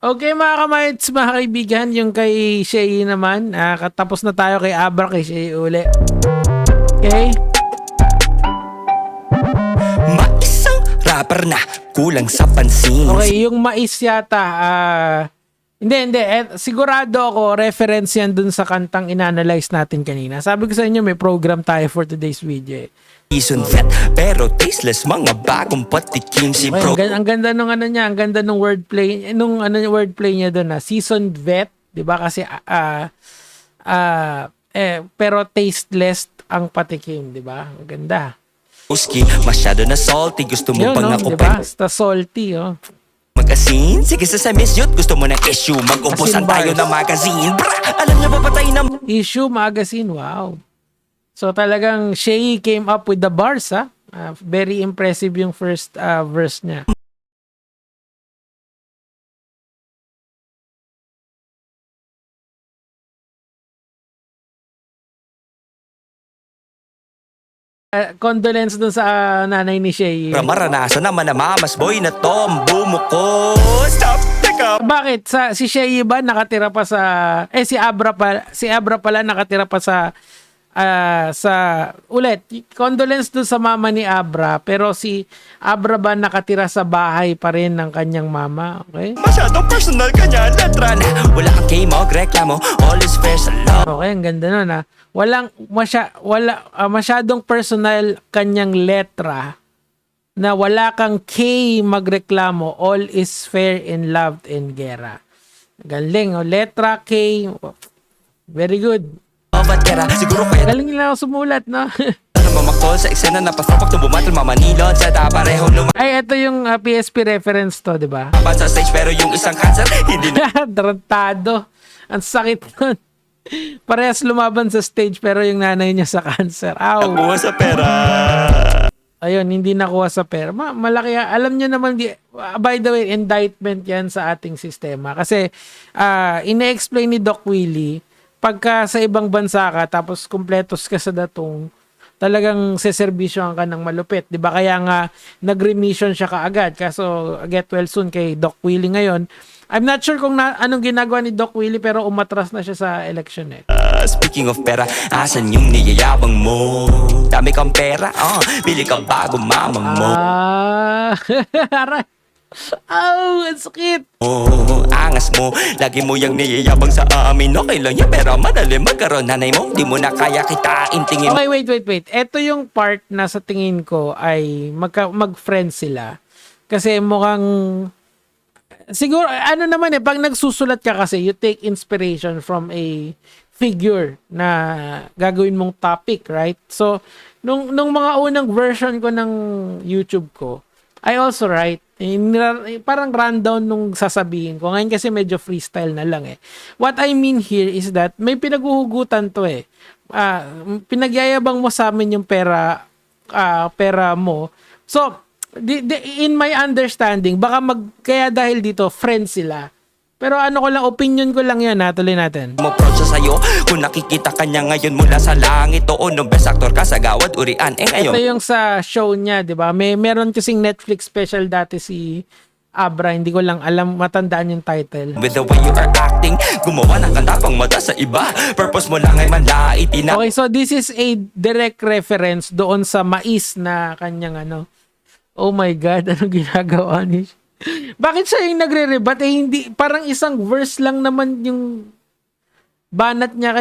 Okay mga kamaits, mga kaibigan, yung kay Shay naman, katapos na tayo kay Abra, kay Shay uli. Okay? Maisang rapper na kulang sa pansin. Okay, yung mais yata, hindi, sigurado ako, reference yan dun sa kantang inanalyze natin kanina. Sabi ko sa inyo, may program tayo for today's video. Season vet, pero tasteless mga bagong patikim si Okay, Pro. ang ganda nung ano niya, ang ganda nung wordplay, wordplay niya doon na seasoned vet, 'di ba? Kasi pero tasteless ang patikim, 'di ba? Ang ganda. Uski, masyado na salty, gusto mo Yun, bang no? ako Diba? Basta salty, oh. Mag-asin? Sige sa miss youth, gusto mo ng issue, mag-ubusan Asin tayo bars. ng magazine. Bra, alam niyo ba patay na Issue magazine, wow. So talagang Shay came up with the bars, ha? Very impressive yung first verse niya. Condolence dun sa nanay ni Shay. maranasan naman na mamas boy na tom bumuko. Stop, teka. Bakit si Shay ba nakatira pa sa si Abra pala nakatira pa sa ulit condolence dun sa mama ni Abra, pero si Abra ba nakatira sa bahay pa rin ng kanyang mama, okay? Masyadong personal kanya, letra na wala kang game o reklamo, all is fair sa love. Okay, ang ganda nun, ha. Masyadong personal kanyang letra na wala kang K magreklamo, all is fair in love and gera. Galing, oh. Letra K, very good. Batera, siguro kaya Galing nila ako sumulat, no? mamakol sa eksena na pasapag tung bumatal mamanilon sa pareho Ay, ito yung PSP reference to, di ba? lumaban sa stage pero yung isang cancer hindi na Tarantado. Ang sakit nun. Parehas lumaban sa stage pero yung nanay niya sa cancer. Ow. nakuha sa pera. Ayun, hindi nakuha sa pera. Malaki. Alam nyo naman, by the way, indictment yan sa ating sistema. Kasi ine-explain ni Doc Willie, pagka sa ibang bansa ka, tapos kumpletos ka sa datong, talagang seservisyohan ka ng malupit. Diba? Kaya nga, nag-remission siya kaagad. Kaso, get well soon kay Doc Willie ngayon. I'm not sure kung anong ginagawa ni Doc Willie, pero umatras na siya sa election eh. Speaking of pera, asan yung niyayabang mo? Dami kang pera, bili ka bago mama mo. Aray. Ang sakit. Angas mo, lagi mo yung niyayabang sa amin. Okay lang yan, pero madali magkaroon nanay mo. Di mo na kaya kitain, tingin mo. Okay, wait. Ito yung part na sa tingin ko ay mag-friends sila. Kasi mukhang siguro, ano naman pag nagsusulat ka kasi, you take inspiration from a figure na gagawin mong topic, right? So, nung mga unang version ko ng YouTube ko, I also write, parang rundown nung sasabihin ko. Ngayon kasi medyo freestyle na lang eh. What I mean here is that may pinaghuhugutan to eh. Pinagyayabang mo sa amin yung pera mo. So, in my understanding, baka kaya dahil dito, friends sila. Pero ano ko lang, opinion ko lang yan, tuloy natin. Mo-approach sa sayo, kung nakikita ka niya ngayon mula sa langit, oo, nung best actor ka sa gawad, urian, ngayon. Ito yung sa show niya, di ba? Meron kasing Netflix special dati si Abra, hindi ko lang alam, matandaan yung title. With the way you are acting, gumawa ng kanta pang mata sa iba. Purpose mo lang ay manlait, Okay, so this is a direct reference doon sa mais na kanyang ano. Oh my God, anong ginagawa niya? Bakit siya yung nagre-rebat? Hindi, parang isang verse lang naman yung banat niya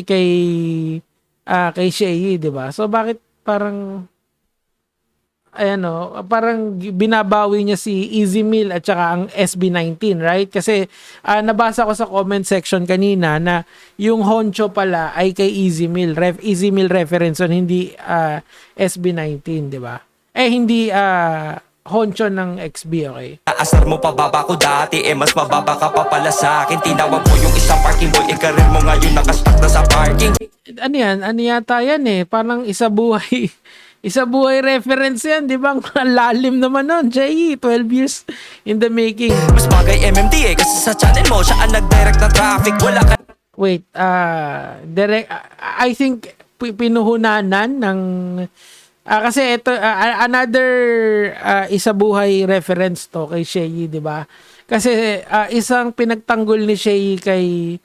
kay Shay, di ba? So bakit parang parang binabawi niya si Easy Meal at saka ang SB19, right? Kasi nabasa ko sa comment section kanina na yung honcho pala ay kay Easy Meal. Easy Meal reference on, hindi SB19, di ba? Hindi honcho ng XB, okay? Asar mo pababa ko dati, mas mababa ka pa pala sa akin. Tinawag mo yung isang parking boy, karir mo ngayon nakastuck na sa parking. Ano yan? Ano yata yan eh? Parang isa buhay reference yan, di ba? Ang lalim naman nun, Jay. 12 years in the making. Mas bagay MMD kasi sa channel mo, siya ang nag-direct na traffic. Wala ka. Wait, I think pinuhunanan ng kasi ito another isa buhay reference to kay Shay, di ba? Kasi isang pinagtanggol ni Shay kay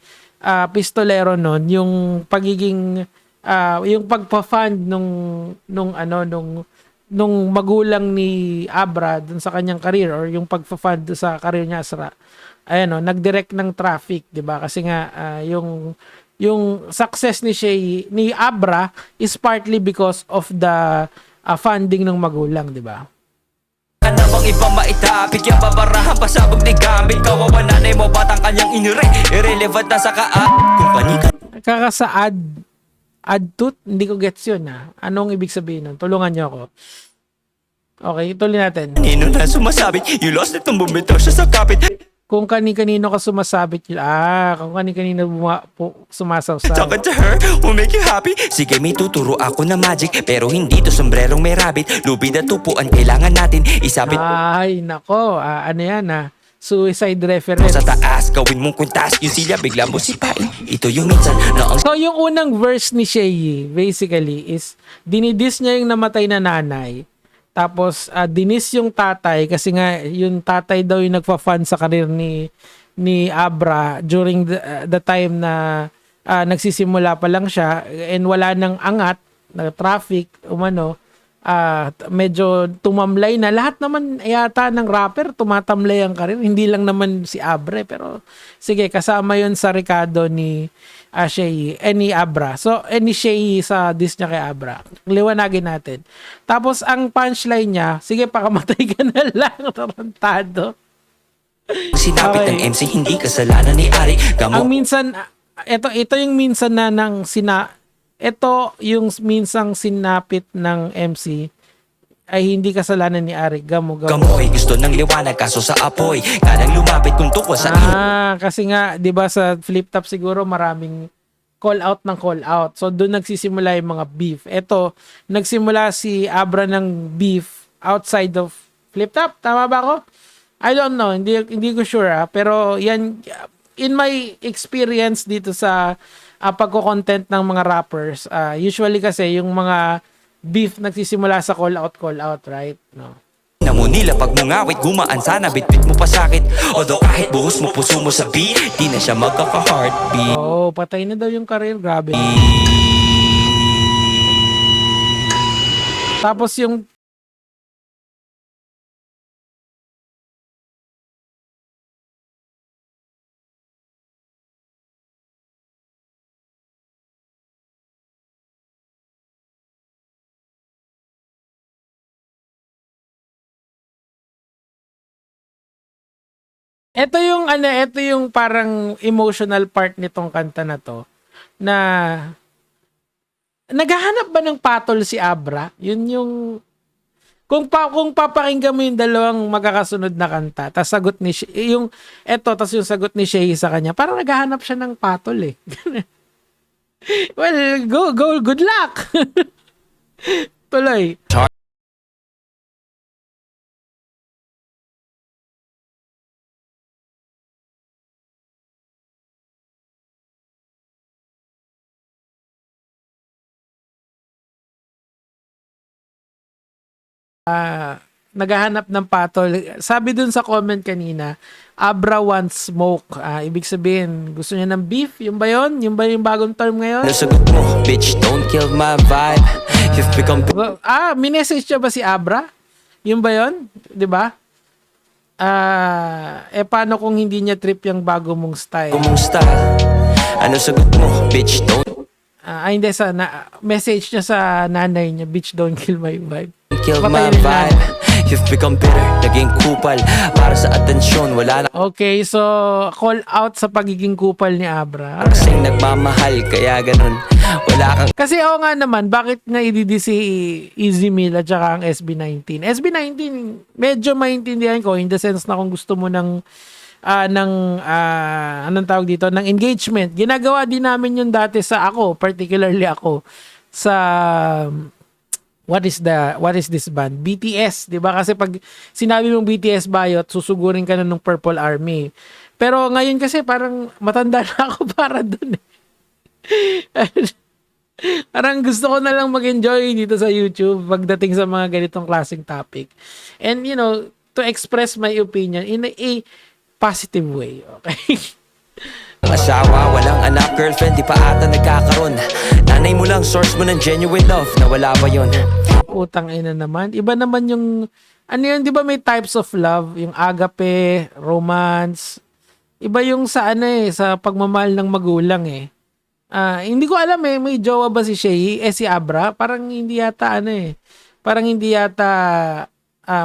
Pistolero noon, yung pagiging yung pagpa-fund nung magulang ni Abra dun sa kanyang career, or yung pagpa-fund sa career niya sa nag-direct ng traffic, 'di ba? Kasi nga yung success ni Abra is partly because of the funding ng magulang, 'di ba? Ano bang ibang maitapik? Yung babarahan pasabog ni gamit. Kawawa nanay mo, batang kanyang inire. Irrelevant na sa kung panika. Kakasaad tooth, hindi ko gets yun Anong ibig sabihin nun? Tulungan niyo ako. Okay, tuloy natin. Nino na sumasabi, you lost it nung bumitaw siya sa kapit. Kung kani-kanino ka sumasabit yun. Kung kani-kanino sumasawsaw. Talking to her will make you happy. Sige, may tuturo ako na magic. Pero hindi to sombrerong may rabbit. Lubid at tupuan kailangan natin isabit. Ay, nako. Ano yan suicide reference. Sa taas, gawin mong kuntas. Yung sila bigla mo sipain. Ito yung minsan na ang So, yung unang verse ni Shay, basically, is dinidis niya yung namatay na nanay. Tapos, dinis yung tatay kasi nga yung tatay daw yung nagpa-fund sa karir ni Abra during the time na nagsisimula pa lang siya and wala nang angat na traffic, medyo tumamlay na. Lahat naman yata ng rapper tumatamlay ang karir. Hindi lang naman si Abre, pero sige, kasama yun sa Ricardo ni Shay, ni Abra. So, ni Shay sa diss niya kay Abra. Liwanagin natin. Tapos, ang punchline niya, sige, pakamatay ka na lang, tarantado. sinapit Okay. ng MC, hindi kasalanan ni Ari. Ang minsan, ito yung minsan na ito yung minsang sinapit ng MC ay hindi kasalanan ni Ari. Gamo. Gamoy, gusto ng liwanag kaso sa apoy. Kanang lumapit kung tukwa sa Kasi nga, 'di ba sa flip top siguro maraming call out. So doon nagsisimula yung mga beef. Ito, nagsimula si Abra ng beef outside of flip top. Tama ba ako? I don't know, hindi ko sure pero yan in my experience dito sa pagko-content ng mga rappers, usually kasi yung mga beef nagsisimula sa call out, right? No. Namunila pag mungawit, gumaan sana, bitbit mo pa sakit. Odo kahit buhos mo puso mo sa beat, di na siya magkaka-heartbeat. Patay na daw yung career, grabe. Tapos yung ito yung parang emotional part nitong kanta na to, na naghahanap ba ng patol si Abra? Yun yung kung papakinggan mo yung dalawang magkakasunod na kanta, tas sagot ni yung yung sagot ni Shay sa kanya, parang naghahanap siya ng patol eh. Well, go, good luck. Tuloy. Naghahanap ng patol. Sabi dun sa comment kanina, Abra wants smoke. Ibig sabihin, gusto niya ng beef? Yung ba yun? Yung ba yung bagong term ngayon? Nasagot mo, bitch, don't kill my vibe. You've become Minessage siya ba si Abra? Yung ba yun? 'Di ba? Paano kung hindi niya trip yung bago mong style? kumusta? Ano sagot mo, bitch, don't Hindi, message niya sa nanay niya, bitch, don't kill my vibe. kill my Patayin na. vibe. You've become bitter, naging kupal. Para sa atensyon, wala na Okay, so call out sa pagiging kupal ni Abra. kasing nagmamahal. Kaya ganun, wala kang Kasi nga naman, bakit nga ididi si Easy Meal at saka ang SB19? SB19, medyo maintindihan ko in the sense na kung gusto mo ng anong tawag dito, ng engagement. Ginagawa din namin yun dati particularly ako, sa what is this band? BTS, 'di ba? Kasi pag sinabi mong BTS bayot, susugurin ka na ng Purple Army. Pero ngayon kasi parang matanda na ako para doon. Parang gusto ko na lang mag-enjoy dito sa YouTube pagdating sa mga ganitong klaseng topic. And to express my opinion in a positive way. Okay? Asawa, walang anak, girlfriend, di pa ata nagkakaroon. Nanay mo lang, source mo ng genuine love, nawala ba yun? Putang ina naman. Iba naman yung, ano yun, di ba may types of love? Yung agape, romance. Iba yung sa ano sa pagmamahal ng magulang eh. Hindi ko alam may jowa ba si Shay? Si Abra? Parang hindi yata Parang hindi yata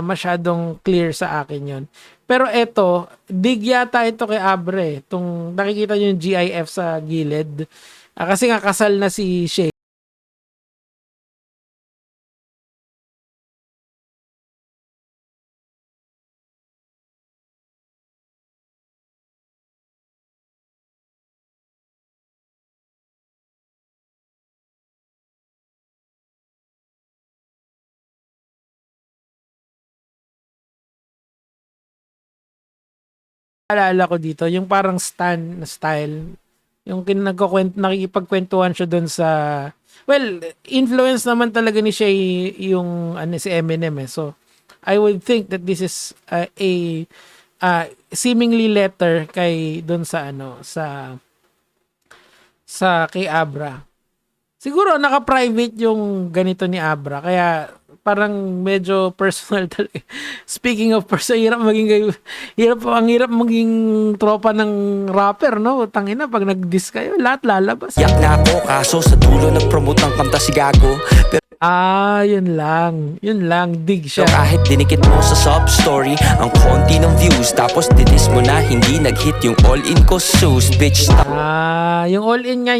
masyadong clear sa akin yon. Pero eto, dig yata ito kay Abre. Itong nakikita nyo yung GIF sa gilid. Kasi nga kasal na si Shay. Alala ko dito, yung parang Stan na style. Yung nakikipagkwentuhan siya doon sa... Well, influence naman talaga ni Shay yung si Eminem eh. So, I would think that this is seemingly letter kay doon sa sa kay Abra. Siguro naka-private yung ganito ni Abra kaya parang medyo personal talaga. Speaking of personal, ang hirap maging tropa ng rapper, no? Tangina pag nag-diss kayo, lahat lalabas. Yak na ako, kaso sa dulo nag-promote ng kanta si Gago. Pero Yun lang. Yun lang, dig siya. kahit dinikit mo sa sub-story ang konti ng views, tapos dinis mo na hindi nag-hit yung all-in ko, sus, bitch. Yung all-in nga,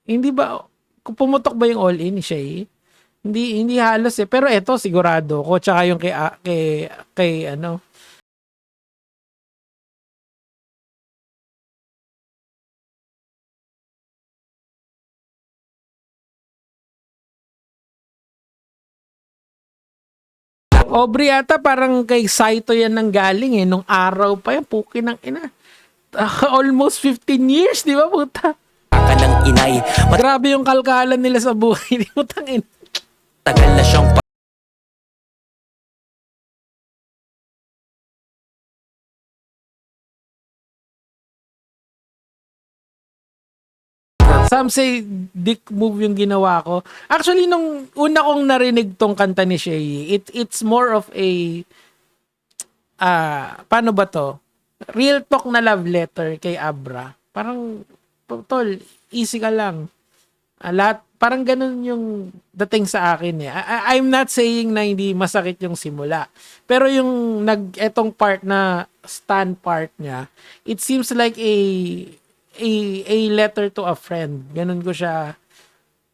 hindi ba, kung pumutok ba yung all-in ni Shay? Hindi halos eh. Pero eto, sigurado ko. Tsaka yung kay Aubrey yata parang kay Saito yan nang galing eh. Nung araw pa yan, puki ng ina. Almost 15 years, di ba puta? Ka ng inay, Grabe yung kalkalan nila sa buhay. Di mo tangin. matagal na siyang Some say dick move yung ginawa ko. Actually, nung una kong narinig tong kanta ni Shay, it's more of a paano ba to? Real talk na love letter kay Abra. Parang, tol, easy ka lang. Lahat, parang ganun yung dating sa akin eh. I'm not saying na hindi masakit yung simula. Pero yung etong part na stand part niya, it seems like a letter to a friend. Ganun ko siya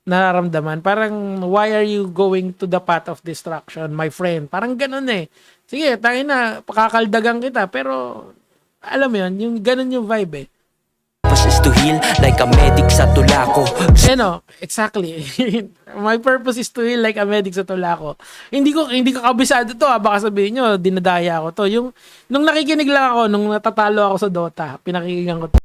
nararamdaman. Parang, why are you going to the path of destruction, my friend? Parang ganun eh. Sige, tangin na, pakakaldagan kita. Pero, alam mo yun, yung ganun yung vibe eh. purpose is to heal like a medic sa tulako. Exactly. My purpose is to heal like a medic sa tulako. Hindi ko kabisado to, baka sabihin nyo, dinadaya ako to. Nung nakikinig lang ako, nung natatalo ako sa Dota, pinakikinggan ko to.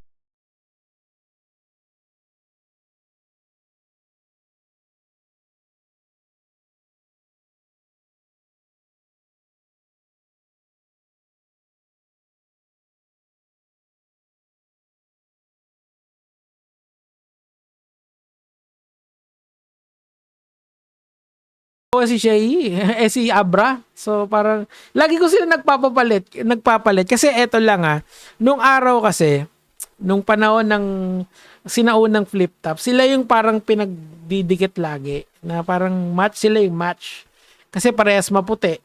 Si Shay, si Abra. So parang lagi ko sila nagpapalit kasi eto lang nung araw kasi nung panahon ng sinaunang flip top, sila yung parang pinagdidikit lagi na parang sila yung match. Kasi parehas maputi,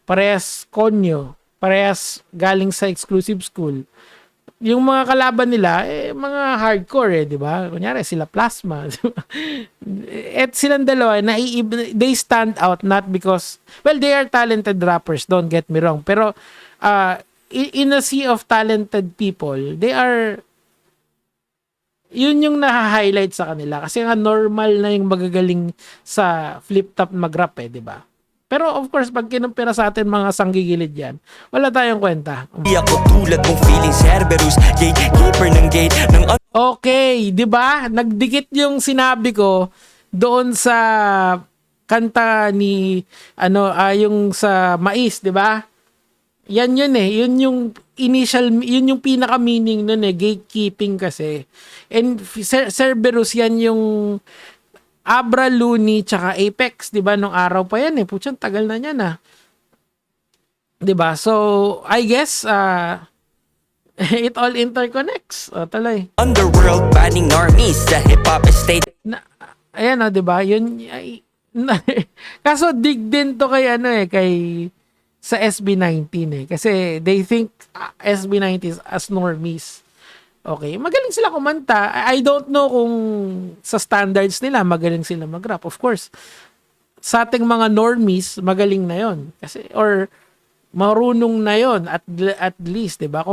parehas konyo, parehas galing sa exclusive school. Yung mga kalaban nila, mga hardcore di ba? Kunyari, sila Plasma. At silang dalawa, they stand out not because, well, they are talented rappers, don't get me wrong. Pero, in a sea of talented people, yun yung na-highlight sa kanila. Kasi nga normal na yung magagaling sa flip-top mag-rap di ba? Pero of course, pag kinumpira sa atin mga sanggigilid yan, wala tayong kwenta. Di ako tulad mong feeling Cerberus, gatekeeper ng gate ng okay, di ba? Nagdikit yung sinabi ko doon sa kanta ni yung sa Mais, di ba? Yan yun eh. Yun yung initial, yun yung pinaka-meaning nun eh. Gatekeeping kasi. And Cerberus, yan yung Abra, Looney, tsaka Apex. Diba? Nung araw pa yan eh. Putsang tagal na yan ah. Diba? So, I guess, it all interconnects. O, tuloy. Underworld banning normies sa hip-hop estate. Ayan o, diba? Yun, kaso dig din to kay kay sa SB19 eh. Kasi they think SB19 is as normies. Okay, magaling sila kumanta. I don't know kung sa standards nila magaling sila mag-rap. Of course, sa ating mga normies, magaling na yon. Kasi, or marunong na yon at least, 'di ba?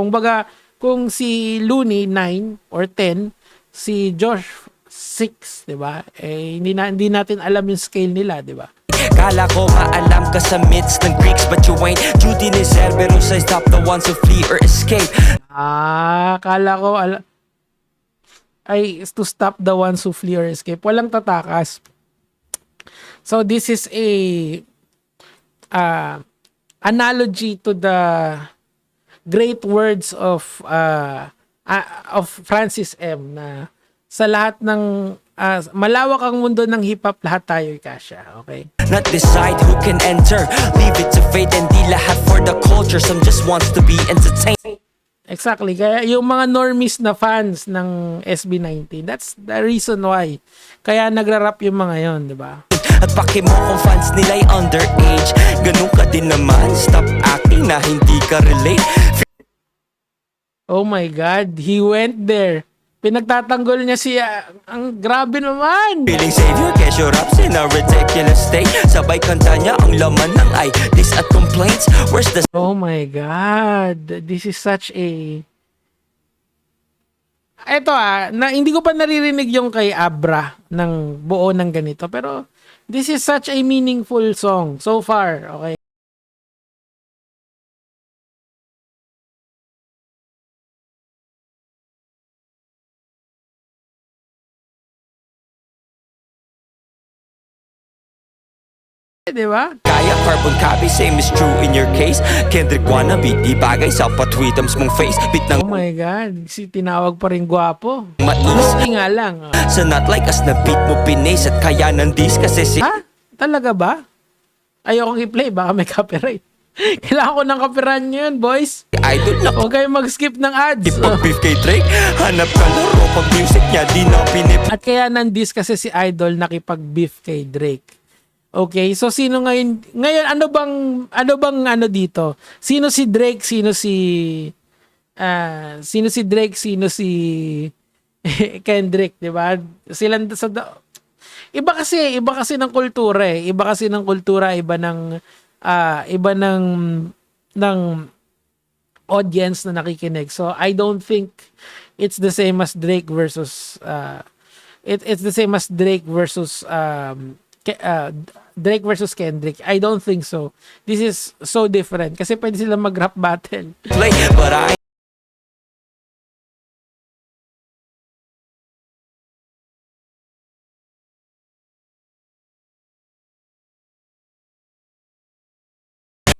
Kung si Looney 9 or 10, si Josh 6, 'di ba? Eh hindi natin alam yung scale nila, 'di ba? Kala ko maalam ka sa myths ng Greeks, but you ain't. Judy ni Cerberus ay stop the ones who flee or escape. Kala ko ay to stop the ones who flee or escape. Walang tatakas. So this is a analogy to the great words of Francis M. na sa lahat ng malawak ang mundo ng hip-hop, lahat tayo kasya. Okay? Not decide who can enter, leave it to fate, and di lahat for the culture. Some just wants to be entertained. Exactly. Kaya yung mga normies na fans ng SB19, that's the reason why. Kaya nagra-rap yung mga yon, di ba? At paki mo kung fans nila'y underage, ganun ka din naman. Stop acting na hindi ka relate. Oh my God, he went there. Pinagtatanggol niya siya. Ang grabe naman. Feeling savior, kesyo raps in a ridiculous state. Sabay kanta niya ang laman ng IDs at complaints. Where's the... Oh my God. This is such a... Ito hindi ko pa naririnig yung kay Abra ng buo ng ganito. Pero this is such a meaningful song so far. Okay. Di ba? Kaya carbon copy, same is true in your case. Kendrick wannabe, di bagay sa patwitams mong face. Bit ng Oh my God. Si tinawag pa rin gwapo. mais. Loki nga lang. Sa not like us na beat mo pinace at kaya nandis kasi si... Ha? Talaga ba? Ayokong i-play. Baka may copyright. Kailangan ko ng copyright nyo yun, boys. Idol na Huwag kayong mag-skip ng ads. pag beef kay Drake. Hanap ka laro pag music niya di na pinip. At kaya nandis kasi si Idol nakipag-beef kay Drake. Okay, so sino ngayon ano bang dito? Sino si Drake, sino si Drake, sino si Kendrick, 'di ba? Sila sa iba kasi ng kultura eh. Iba kasi ng kultura, iba ng audience na nakikinig. So I don't think it's the same as Drake versus it's the same as Drake versus Drake versus Kendrick. I don't think so. This is so different. Kasi pwede sila mag-rap battle. Play, but I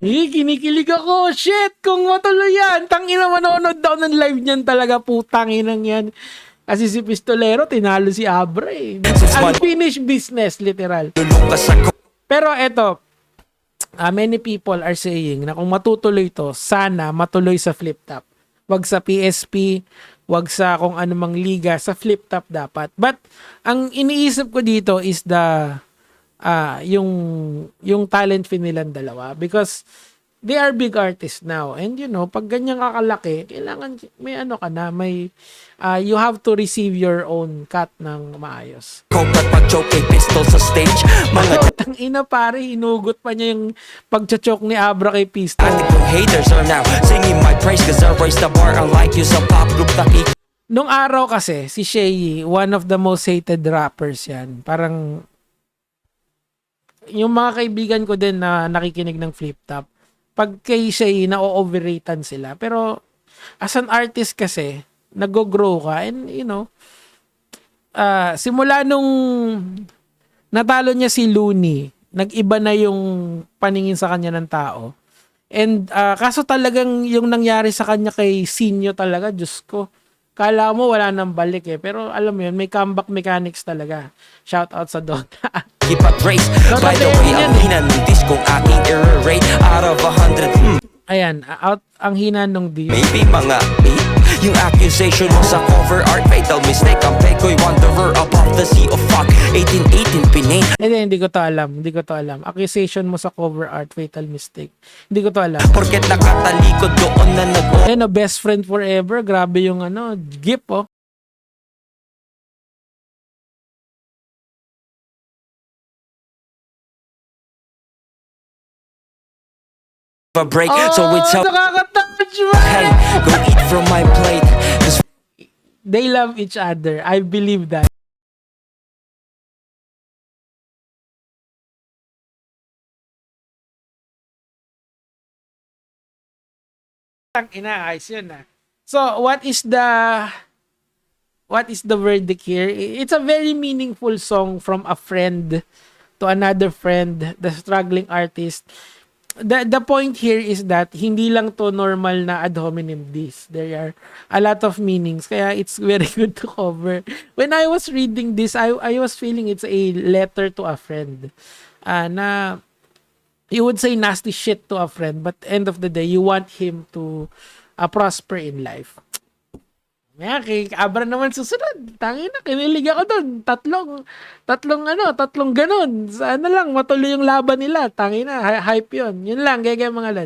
Kinikilig ako. Shit! Kung matuloy yan. Tangina, manonood daw ng live niyan talaga. Putang inang yan. Kasi si Pistolero, tinalo si Abra eh. Unfinished business, literal. lulong ka sa Pero eto, many people are saying na kung matutuloy to, sana matuloy sa flip top. Wag sa PSP, wag sa kung anumang liga, sa flip top dapat. But ang iniisip ko dito is yung talent fee nilang dalawa, because they are big artists now, and pag ganyan kakalaki, kailangan may you have to receive your own cut ng maayos. coke at pag-choke kay pistol sa stage. Mga Tang ina pare, hinugot pa niya yung pagchachoke ni Abra kay Pistol. atik yung haters are now singing my praise cause I raised the bar unlike you sa pop group Nung araw kasi, si Shay, one of the most hated rappers yan. Parang, yung mga kaibigan ko din na nakikinig ng Flip Top, pag kay Shay, na-overrated sila. Pero, as an artist kasi, nag-grow ka, and simula nung natalo niya si Looney, nag-iba na yung paningin sa kanya ng tao. And kaso talagang yung nangyari sa kanya kay Sinyo talaga, Diyos ko. Kala mo wala nang balik eh. Pero alam mo yun, may comeback mechanics talaga. Shout out sa Dota. Keep up grace. By the way, ang hina ng disc kong aking error rate out of 100. Ayan, out ang hina nung di. Maybe mga 8. Yung accusation mo sa cover art, fatal mistake. Ang peko'y wanderer above the sea of fuck. 1818 pinain. Hindi ko to alam. Hindi ko to alam. Accusation mo sa cover art, fatal mistake. Hindi ko to alam. Porket nakatalikod doon na Ayun, best friend forever. Grabe yung gip, oh. a break. So it's how Nakaka-touch, hey, go eat from my plate. 'Cause They love each other. I believe that. Ayos yun ah. So, what is the verdict here? It's a very meaningful song from a friend to another friend, the struggling artist. The point here is that hindi lang to normal na ad hominem diss. There are a lot of meanings. Kaya it's very good to cover. When I was reading this, I was feeling it's a letter to a friend. Na you would say nasty shit to a friend, but end of the day, you want him to prosper in life. Kaya kay Abra naman susunod. Tangin na, kinilig ako doon. Tatlong ganun. Sana lang, matuloy yung laban nila. Tangin na, hype yun. Yun lang, gaya mga lad.